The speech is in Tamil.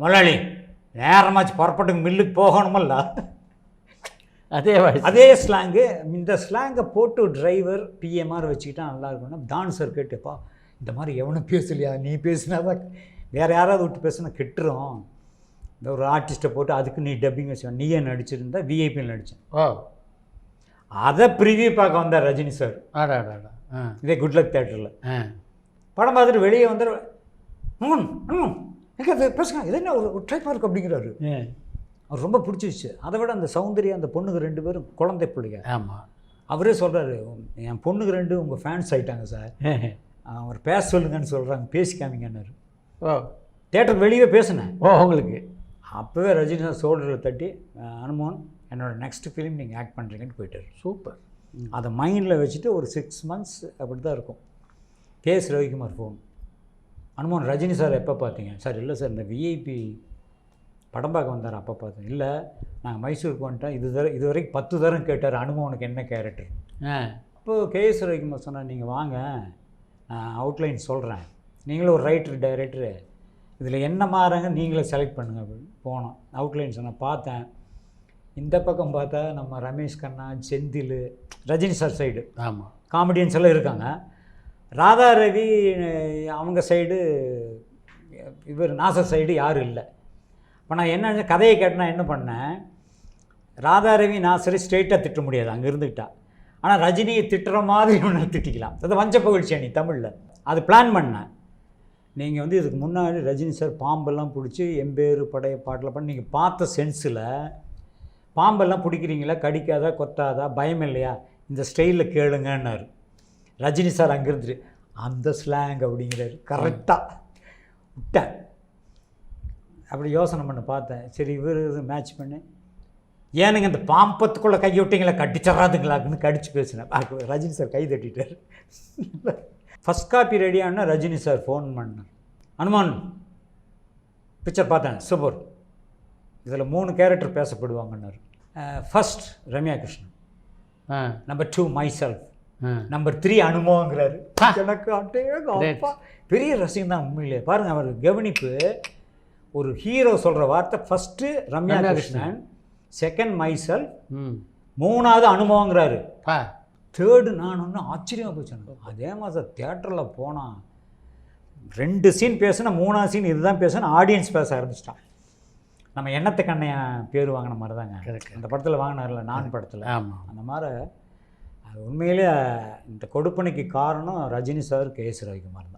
முதலாளி நேரமாச்சு புறப்பட்டுக்கு மில்லுக்கு போகணுமல்ல. அதே ஸ்லாங்கு. இந்த ஸ்லாங்கை போட்டு டிரைவர் பிஎம்ஆர் வச்சுக்கிட்டா நல்லா இருக்கும்னா டான்ஸர் கேட்டுப்பா இந்த மாதிரி எவனும் பேசலையா, நீ பேசினா தான் வேறு யாராவது விட்டு பேசுனா கெட்டுரும். இந்த ஒரு ஆர்டிஸ்ட்டை போட்டு அதுக்கு நீ டப்பிங் வச்சு நீயே நடிச்சிருந்தா விஐபியில் நடித்தேன். அதை ப்ரிவியூ பார்க்க வந்தார் ரஜினி சார். இதே குட்லக் தேட்டரில் படம் பார்த்துட்டு வெளியே வந்துடு பேசுங்க இது என்ன ஒரு ட்ரைப்பாக இருக்குது அப்படிங்கிறாரு. அவர் ரொம்ப பிடிச்சிருச்சு. அதை விட அந்த சௌந்தர்யா அந்த பொண்ணுக்கு 2 பேரும் குழந்தை பிள்ளைங்க. ஆமாம். அவரே சொல்கிறாரு, என் பொண்ணுக்கு 2 உங்கள் ஃபேன்ஸ் ஆகிட்டாங்க சார், அவர் பேச சொல்லுங்கன்னு சொல்கிறாங்க, பேசிக்காமிங்கன்னாரு. தேட்டருக்கு வெளியே பேசினேன் உங்களுக்கு. அப்போவே ரஜினி சார் ஷோல்டரில் தட்டி, அனுமோன் என்னோடய நெக்ஸ்ட் ஃபிலிம் நீங்கள் ஆக்ட் பண்ணுறீங்கன்னு போயிட்டார். சூப்பர். அதை மைண்டில் வச்சுட்டு ஒரு 6 months அப்படி தான் இருக்கும். கேஎஸ் ரவிக்குமார் ஃபோன், அனுமோன் ரஜினி சார் எப்போ பார்த்தீங்க? சார் இல்லை சார் இந்த விஐபி படம் பார்க்க வந்தார் அப்போ பார்த்தேன். இல்லை நாங்கள் மைசூருக்கு வந்துட்டோம், இது வரைக்கும் 10 தரம் கேட்டார் அனுமோனுக்கு என்ன கேரக்டர். அப்போது கேஎஸ் ரவிக்குமார் சொன்னார், நீங்கள் வாங்க நான் அவுட்லைன் சொல்கிறேன், நீங்களும் ஒரு ரைட்டர் டைரக்டரு, இதில் என்ன மாறாங்க நீங்களே செலக்ட் பண்ணுங்கள் அப்படின்னு போனோம். அவுட்லைன் சொன்னேன், பார்த்தேன். இந்த பக்கம் பார்த்தா நம்ம ரமேஷ் கண்ணா, செந்தில், ரஜினி சார் சைடு ஆமாம் காமெடியன்ஸ் எல்லாம் இருக்காங்க. ராதா ரவி அவங்க சைடு, இவர் நாசர் சைடு யாரும் இல்லை. இப்போ நான் என்ன கதையை கேட்டேன்னா என்ன பண்ணேன், ராதா ரவி நாசரை ஸ்ட்ரெயிட்டாக திட்ட முடியாது அங்கே இருந்துக்கிட்டா, ஆனால் ரஜினியை திட்டுற மாதிரி ஒன்று திட்டிக்கலாம். அது வஞ்ச புகழ்ச்சி அணி தமிழில். அது பிளான் பண்ணேன். நீங்கள் வந்து இதுக்கு முன்னாடி ரஜினி சார் பாம்பெல்லாம் பிடிச்சி எம்பேரு படைய பாட்டில் பண்ணி நீங்கள் பார்த்த சென்ஸில் பாம்பெல்லாம் பிடிக்கிறீங்களா, கடிக்காதா கொத்தாதா பயம் இல்லையா, இந்த ஸ்டைலில் கேளுங்கன்னாரு. ரஜினி சார் அங்கே இருந்துட்டு அந்த ஸ்லாங் அப்படிங்கிறாரு. கரெக்டாக விட்டேன். அப்படி யோசனை பண்ண பார்த்தேன். சரி இவர் இது மேட்ச் பண்ணி, ஏனுங்க இந்த பாம்பத்துக்குள்ளே கை விட்டிங்களா கடிச்சிட்றாதுங்களாக்குன்னு கடிச்சு பேசினேன். ரஜினி சார் கை தட்டிட்டார். ஃபஸ்ட் காப்பி ரெடியானா ரஜினி சார் ஃபோன் பண்ணார், அனுமான் பிக்சர் பார்த்தேன் சூப்பர், இதில் 3 கேரக்டர் பேசப்படுவாங்கன்னாரு. First Ramya Krishnan, number 2 myself, number 3 அனுமோங்கிறாரு. எனக்கு அப்பா பெரிய ரசிகம் தான் உண்மையிலே. பாருங்கள் அவர் கவனிப்பு. ஒரு ஹீரோ சொல்கிற வார்த்தை first Ramya Krishnan, second my self, 3வது அனுமோங்கிறாரு, 3rd நான் ஒன்று ஆச்சரியமாக போச்சு. அதே மாதிரி தியேட்டரில் போனால் 2 சீன் பேசுனா 3வது சீன் இதுதான் பேசுனா ஆடியன்ஸ் பேச ஆரம்பிச்சிட்டான். நம்ம எண்ணத்தை கண்ணையா பேர் வாங்கின மாதிரி தாங்க அந்த படத்தில் வாங்கினார்ல நான் படத்தில். அந்த மாதிரி அது உண்மையிலே இந்த கொடுப்பனைக்கு காரணம் ரஜினி சார், கேஎஸ் ரவிக்குமார் தான்.